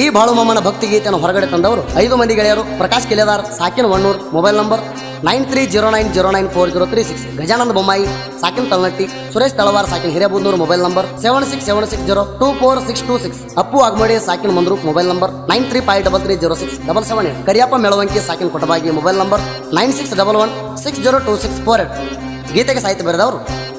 ಈ ಬಾಳು ಮಾಮನ ಭಕ್ತಿ ಗೀತೆಯನ್ನು ಹೊರಗಡೆ ತಂದವರು 5 ಮಂದಿ ಗೆಳೆಯರು. ಪ್ರಕಾಶ್ ಕಿಲೆದಾರ್, ಸಾಕಿನ್ ವಣ್ಣೂರ್, ಮೊಬೈಲ್ ನಂಬರ್ 9309094036. ಗಜಾನಂದ ಬೊಮ್ಮಾಯಿ, ಸಾಕಿನ್ ತಳನಟ್ಟಿ, ಸುರೇಶ್ ತಳವಾರ್, ಸಾಕಿನ್ ಹಿರೇಬೂದ್ನೂರು, ಮೊಬೈಲ್ ನಂಬರ್ 7676024626. ಅಪ್ಪು ಆಗಮಡಿ, ಸಾಕಿನ್ ಮಂದ್ರು, ಮೊಬೈಲ್ ನಂಬರ್ 9353306778. ಕರಿಯಪ್ಪ ಮೆಳವಂಕಿ, ಸಾಕಿನ್ ಕೊಟಬಾಗಿ, ಮೊಬೈಲ್ ನಂಬರ್ 9611602648. ಗೀತೆಗೆ ಸಾಹಿತ್ಯ ಬರೆದವರು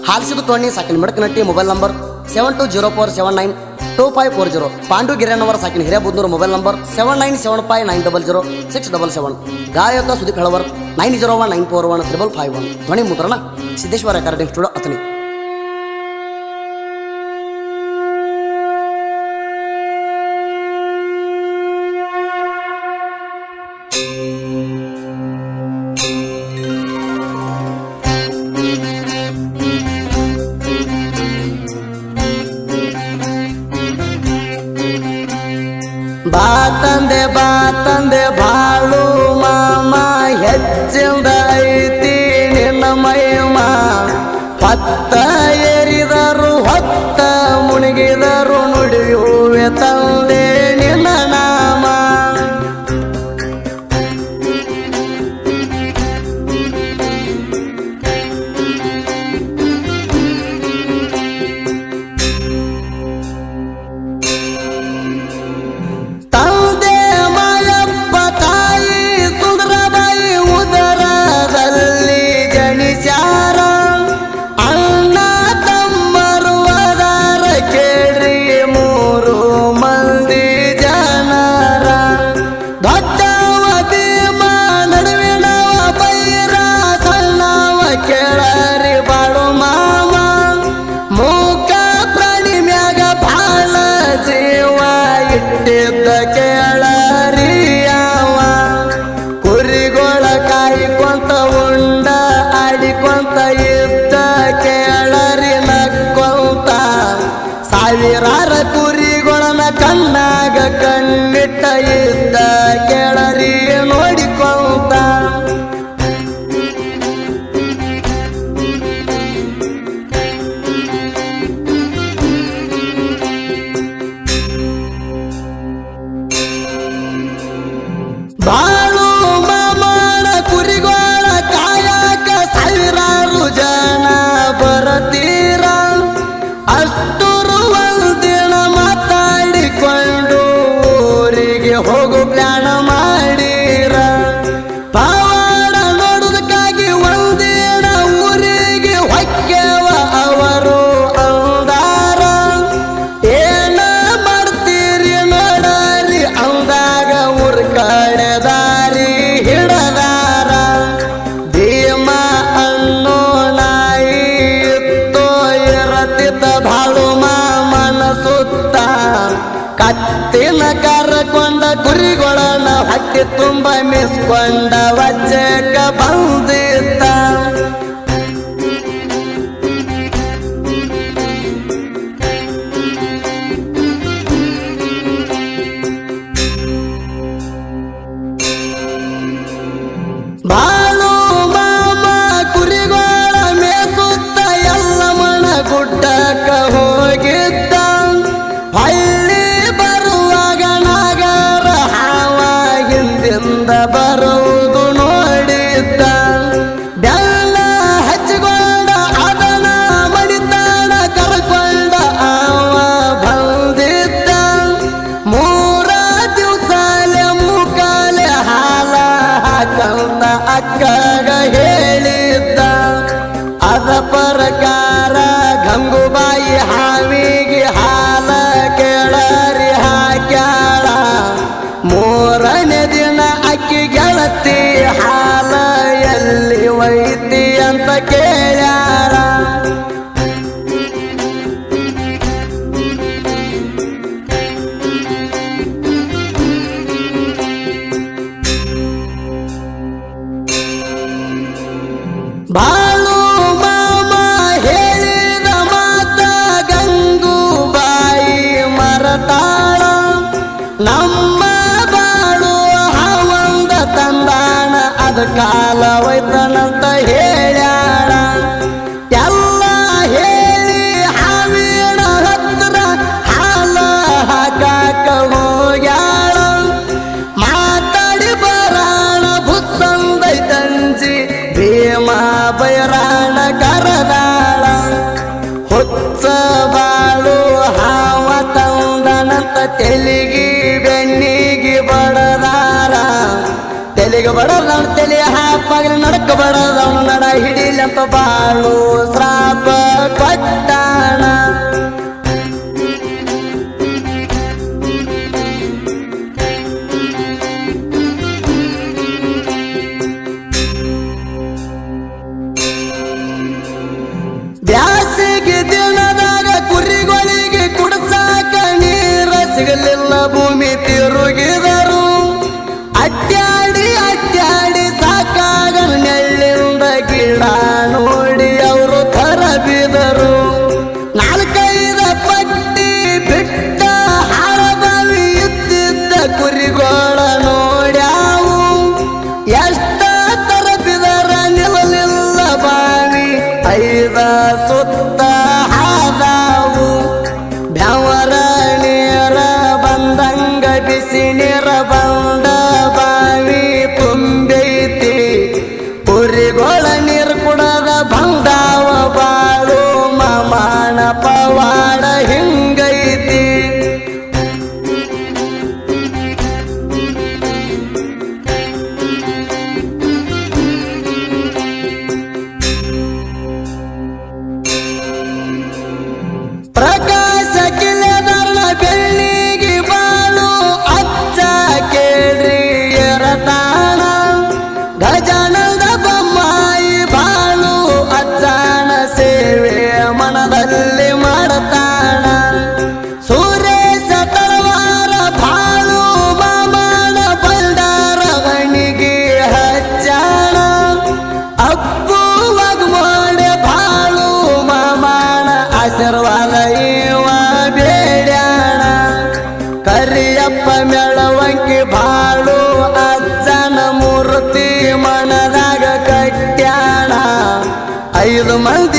ಹಾಲ್ಸಿದು ತೋಣಿ, ಸಾಕಿನ್ ಮಿಡಕನಟ್ಟಿ, ಮೊಬೈಲ್ ನಂಬರ್ 7204792540. ಪಾಂಡು ಗಿರಣವರ್, ಸಾಕಿನ ಹಿರೇಬೂದ್ನೂರು, ಮೊಬೈಲ್ ನಂಬರ್ 7975900677. ಗಾಯಕ ಸುದೀಪ್ ಹೆಳವರ್ 9019415551. ಧ್ವನಿ ಮುದ್ರಣ ಸಿದ್ದೇಶ್ವರ ರೆಕಾರ್ಡಿಂಗ್ ಸ್ಟುಡಿಯೋ, ಅತನಿ. ಬಾತಂದೆ ಬಾಳು ಮಾಮ, ಹೆಚ್ಚಿಂದ ಐತಿ ನಿನ್ನ ಮೈಮ. ಹೊತ್ತ ಏರಿದರು ಹೊತ್ತ ಮುಳುಗಿದರು, ನುಡಿಯುವೆ ತಂದೆ ನಿನ್ನ ನಾಮ. ಕೇಳರಿಯವ ಕುರಿಗೊಳ ಕಾಯ್ಕೊಂತ ಉಂಡ ಆಡಿಕೊಂತ ಇದ್ದ ಕೇಳರಿ ನಕ್ಕೊಂತ. ಸಾವಿರಾರ ಕುರಿಗೊಳನ ಕಣ್ಣಾಗ ಕಣ್ಣಿಟ್ಟ ಇದ್ದ ಕೇಳರಿ ನೋಡಿಕೊಂತ. ಬಾಳು ಮಾಮನ ಕುರಿಗೋಳ ಕಾಯಕ ಸಾವಿರಾರು ಜನ ಬರತೀರ. ಅಷ್ಟೂರು ಒಂದಿನ ಮಾತಾಡಿಕೊಂಡು ಊರಿಗೆ ಹೋಗು ಪ್ಲಾನ್ ಮಾಡೀರ. ಪವಾಡ ನೋಡುವುದಕ್ಕಾಗಿ ಒಂದಿನ ಊರಿಗೆ ಹೊಕ್ಕೆವ ಅವರು ಅಂದಾರ. ಏನ ಮಾಡ್ತೀರಿ ನೋಡರಿ ಅಂದಾಗ ಊರ್ ಕಡೆ ದಾರಿ ಹಿಡದಾರ. ಭೀಮ ಅನ್ನೋ ನಾಯಿ ಇತ್ತೋ ಇರತಿದ್ದ ಬಾಳು ಮಾಮನ ಸುತ್ತ. ಕತ್ತಿನ ಕರ್ಕೊಂಡ ಕುರಿಗೊಳನ ಹೊಟ್ಟೆ ತುಂಬ ಮಿಸ್ಕೊಂಡ ವಜ್ಜಕ ಬಂದಿದ್ದ. ಬಾಳು ಮಾಮ ಕುರಿಗೋಳ ಮೇಸುತ್ತ ಎಲ್ಲ ಮಣ ಗುಡ್ಡಕ್ಕ ಹೋಗಿದ್ದ. ಹಳ್ಳಿ ಬರುವಾಗ ನಾಗರ ಹಾವ ಹಿಂದಿಂದ ಬರುವುದು ನೋಡಿದ್ದ. ಬೆಲ್ಲ ಹಚ್ಚಿಕೊಂಡ ಅದನ ಮಡಿತಾಣ ಕರ್ಕೊಂಡ ಅವ ಬಂದಿದ್ದ. 3 ದಿವಸಾಲೆ ಮುಖಾಲೆ ಹಾಲ ಹಾಕಂತ ಅಕ್ಕಗ ಹೇಳಿದ್ದ. ಅದ ಪ್ರಕಾರ ಗಂಗುಬಾಯಿ ಹಾವಿಗೆ ಹಾಲ ಕೇಳರಿ ಹಾಕ್ಯಾಳ. 3ನೇ ದಿನ ಅಕ್ಕಿ ಗೆಳತಿ ಹಾಲ ಎಲ್ಲಿ ಒಯ್ತಿ ಅಂತ ಕೇಳ್ಯಾಳ. ಬಾಳು ಮಾಮ ಹೇಳಿದ ಮಾತ ಗಂಗುಬಾಯಿ ಮರತಾಳ. ನಮ್ಮ ಬಾಳು ಹಾವಂದ ತಂದಾಣ, ಅದ ಕಾಲ ಒಯ್ತನಂತ ಹೇಳ್ಯಾಳ. ಎಲ್ಲ ಹೇಳಿ ಹಾವಿನ ಹತ್ರ ಹಾಲ ಹಾಕಾಕ ಹೋಗ್ಯಾಳ. ತೆಲಿಗಿ ಬೆನ್ನಿಗಿ ಬಡದಾರ ತೆಲಿಗೆ ಬಡದವನು ತಲೆ ಹಾಪಾಗಲಿ ನಡಕ ಬಡದವನು ನಡ ಹಿಡಿಲಂತ ಬಾಳು ಶ್ರಾಪ ಕೊಟ್ಟಾಣ ಬ್ಯಾಸಿಗೆ ದಿನದಾಗ ಕುರಿಗಳಿಗೆ ಕುಡಸಾಕ ನೀರ ಸಿಗಲಿಲ್ಲ ಭೂಮಿ ತಿರುಗಿದರು ಅಡ್ಡಾಡಿ ಅಡ್ಡಾಡಿ ಸಾಕಾಗಲ ನೆಳ್ಳಿಂದ ಗಿಡ ನೋಡಿ ಅವರು ಥರ ಬಿದರು ನಾಲ್ಕೈದ ಪಟ್ಟಿ ಬಿಟ್ಟ ಹಾಳಬಾವಿ ಇದ್ದಿದ್ದ ಕುರಿಗೋಳ ನೋಡ್ಯಾವು ಎಷ್ಟ ತರ ಬಿದರ ನಿಲ್ಲಲಿಲ್ಲ ಬಾವಿ ಐದ ಸುತ್ತ ಹಾದಾವು ಬೆವರ ನೀರ ಬಂದಂಗ ಬಿಸಿ ನೀರ ಬಂದ ಬಾವಿ ತುಂಬೈತಿ ಕುರಿಗೋಳ ನೀರು ಕುಡದ ಬಂದಾವ ಬಾಳು ಮಾಮಾನ ಪವಾಡ ಹಿಂಗೈತಿ ಪ್ರಕಾಶ ಕಿಲದರ್ನ ಬೆಳ್ಳಿಗೆ ಬಾಳು ಅಚ್ಚ ಕೇಳ್ರಿ ಎರತಾಣ ಗಜಾನದ ಬೊಮ್ಮಾಯಿ ಬಾಳು ಅಜ್ಜಾನ ಸೇವೆ ಮನದಲ್ಲಿ ಮಾಡತಾಣ ಸುರೇಶ ತಳವಾರ ಬಾಳು ಮಾಮಾನ ಬಲ್ದಾರ ಗಣಿಗೆ ಹಚ್ಚಾಣ ಅಪ್ಪು ವಾಗ್ಮೋಡೆ ಬಾಳು ಮಾಮಾನ ಆಶೀರ್ವಾದ ಇವ ಬೇಡ್ಯಾಣ ಕರಿಯಪ್ಪ ಮೆಳವಂಕಿ ಬಾಳು ಅಜ್ಜನ ಮೂರ್ತಿ ಮನದಾಗ ಕಟ್ಯಾಣ 5 ಮಂದಿ